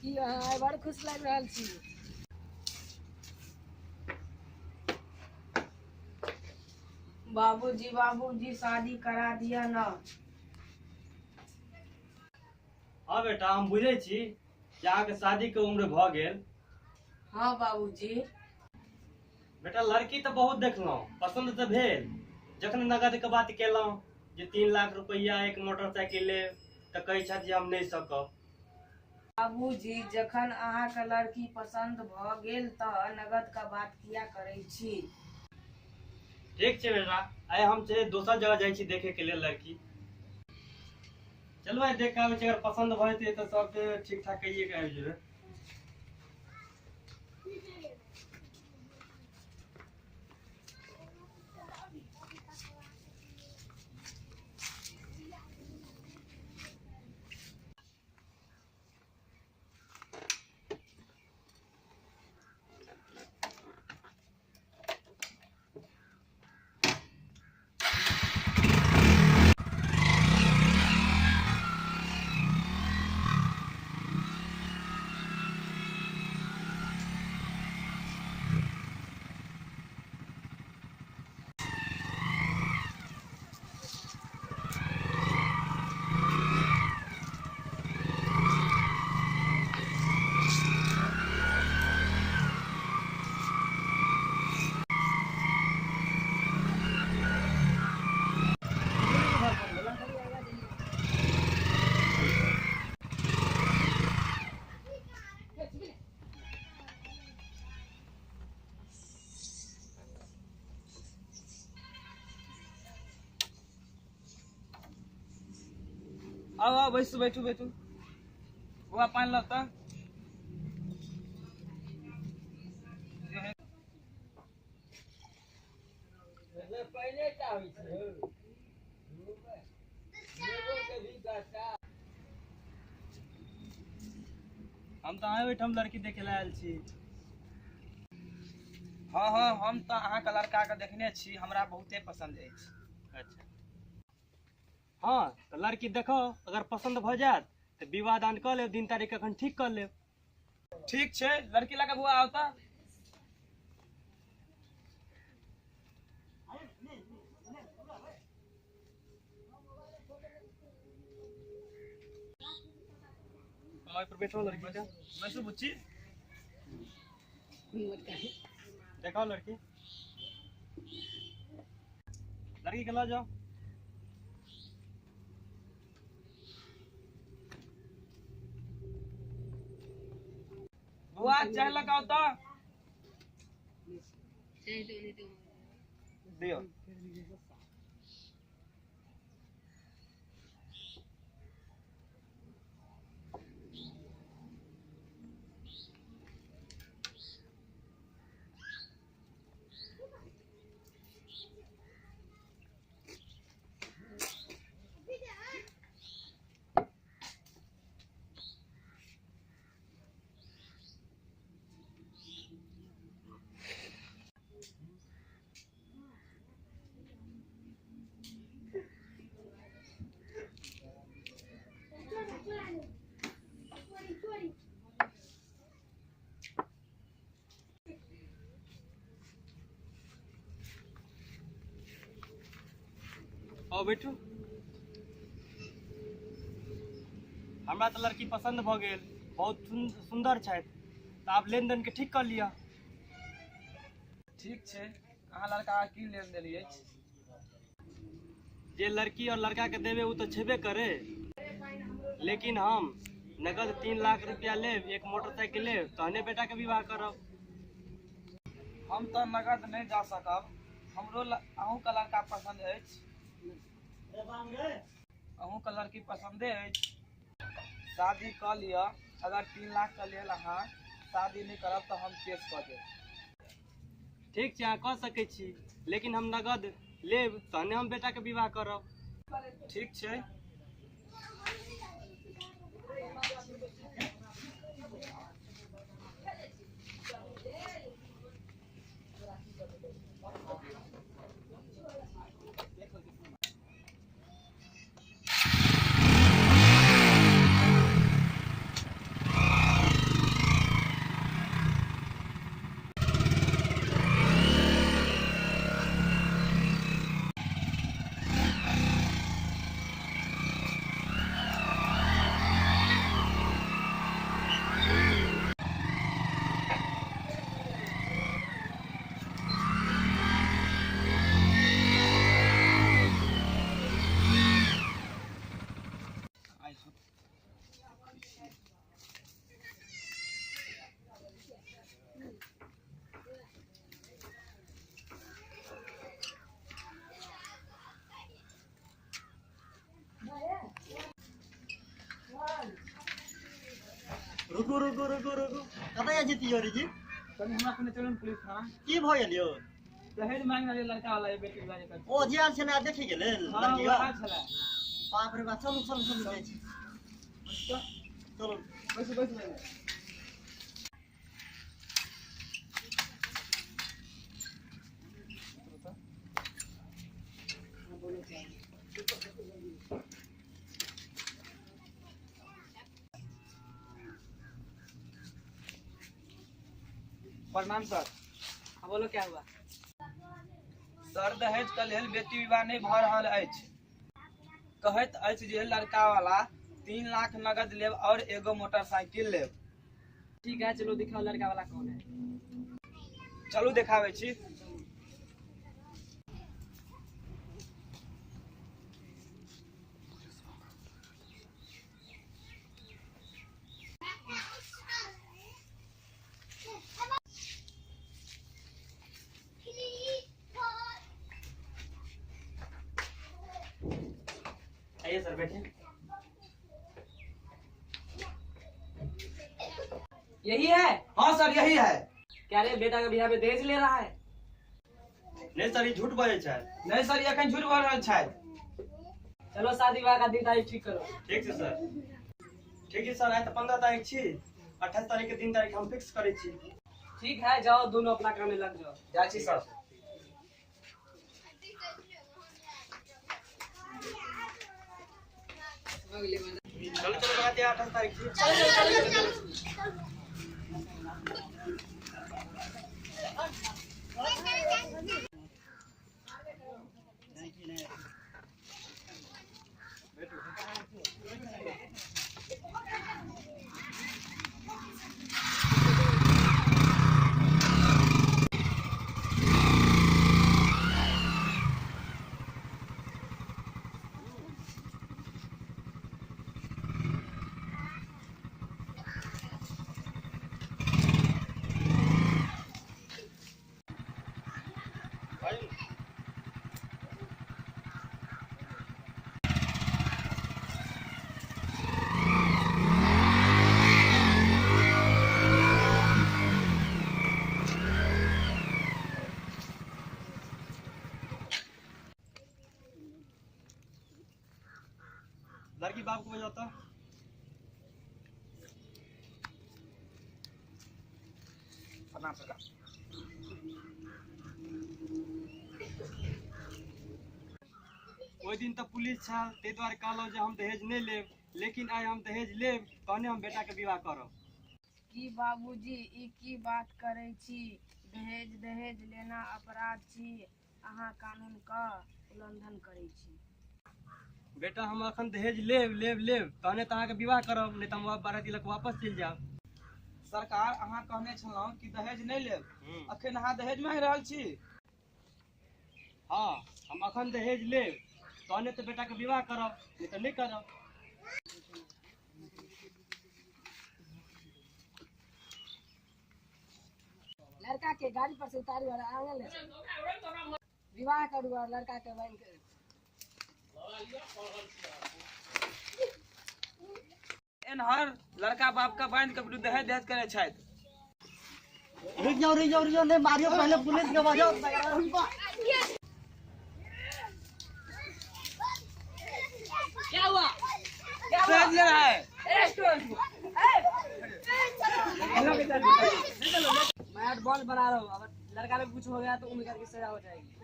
की आय बड़ खुश लग रहा छी। बाबूजी शादी करा दिया ना। हाँ बेटा, हम बुझे छी कि अहाँके शादी के उम्र भ गेल। हाँ बाबूजी। बेटा, लड़की तो बहुत देखलहुँ, पसंद तो भेल। जखन नगद के बात केलहुँ जे 3 लाख रुपया एक मोटरसाइकिल लेब तऽ कहै छथि जे हम नहि सकब। बाबूजी जखन अहाँके लड़की पसंद भ गेल तऽ नगद का बात किया करै छी। ठीक छै बेटा, आइ हम दोसर जगह जाइ छी देखे के लेल लड़की। चलू आइ देख के आबै छी, अगर पसंद भ जेतै तऽ सब ठीक ठाक कहिए के आबि जेबै। आओ बैठू बैठू बैठू। बुआ पानी लो तो। पहले क्या हुई थी? हम तो आए ओहिठाम लड़की देखे ला आयल छी। हाँ हाँ, हम तो अहाँ के लड़का के देखने छी, हमरा बहुते पसंद अछि। अच्छा हाँ, तो लड़की देखो, अगर पसंद भ जायत तो विवाह दान कऽ लेब, दिन तारीख अखन ठीक कर लेब। ठीक छै, लड़की ला के बुआ आओ तो। और पर बैठो लड़की का। बैठू बुच्ची। देखो लड़की, लड़की के ला जाओ। बुआ चाय लगाओ तो। दियो। आओ बैठू। हमरा तो लड़की पसंद भ गेल, बहुत सुंदर छथि, तो आप लेन देन के ठीक कर लिया। ठीक छै, अहाँ लड़का की लेन देन अछि? जे लड़की और लड़का के देवे वो तो छेबे करे, लेकिन हम नगद 3 लाख रुपया लेब, एक मोटरसाइकिल लेब, तहने बेटा के विवाह करब। हम तो नगद नहीं जा सकब, हमरो अहूँ का लड़का पसंद अछि। अहूँ का लड़की पसंदे अछि, शादी कऽ लिअ। अगर 3 लाख के लेल अहाँ शादी नहीं करब तो हम केस कऽ देब। ठीक छै, अहाँ कह सकै छी, लेकिन हम नगद लेब तहने हम बेटा के विवाह करब। ठीक छै। रुकू रुकू रुकू रुकू कतय अछि तियोरी जी कनी हमरा कने चलू पुलिस थाना की भ गेल यो दहेज मांग रहल लड़का वाला बेटी वाला कर ओ जियाल छै ना देखि गेल हां लड़की वहा छला बाप रे बाप चलू चलू चलू जाइ छी चलू बैसू प्रणाम सर। हाँ बोलो क्या हुआ? सर दहेज के लेल बेटी विवाह नहीं भ रहल अछि। कहैत अछि जे लड़का वाला 3 लाख नगद लेब और एगो मोटरसाइकिल लेब। ठीक है चलो दिखाओ लड़का वाला कौन है। चलू देखाबै छी। आइए सर बैठे। यही है? हाँ सर यही है। क्या रे बेटा का बियाह में दहेज ले रहा है? नहीं सर ये झूठ बोले छै। नहीं सर ये अखन झूठ बोल रहल छै। चलो शादी विवाह का दिन तारीख ठीक करो। ठीक छै सर। ठीक है सर, आइ तो 15 तारीख छी, 28 तारीख के दिन तारीख हम फिक्स करे छी। ठीक है जाओ दोनों अपना काम में लग जाओ। जाइ छी सर। चलो चलो लगाते हैं 28 तारीख की। लड़की बाप को बजाता। प्रणाम सर। ओहि दिन तो पुलिस छल, ताहि दुआरे कहलहुँ जे हम दहेज नहीं लेब, लेकिन आइ हम दहेज लेब तहने हम बेटा के विवाह करब। की बाबूजी ई की बात करे छी? दहेज लेना अपराध छी। अहाँ कानून का उल्लंघन करे छी। बेटा हम अखन दहेज लेब तहने तो अहाँके विवाह करब, नहीं तो हम 12 तिलक वापस चलि जायब। सरकार अहाँ कहने छलहुँ कि दहेज नहीं लेब, अखन अहाँ दहेज मांग रहल छी। हाँ हम अखन दहेज लेब तहने तो बेटा के विवाह करब, नहीं तो नहीं करब। लड़का के गाड़ी पर से उतारी और आंगन ले विवाह करू और लड़का के बहन के एनहर लड़का बाप का बांध के विरुद्ध दहेज करे छथि। रुक जाओ नहीं मारियो पहले पुलिस के बजाओ। क्या हुआ? दहेज ले रहा है। मैं एडवांस बना रहा हूँ, अगर लड़का में कुछ हो गया तो उम्र करके सजा हो जाएगी।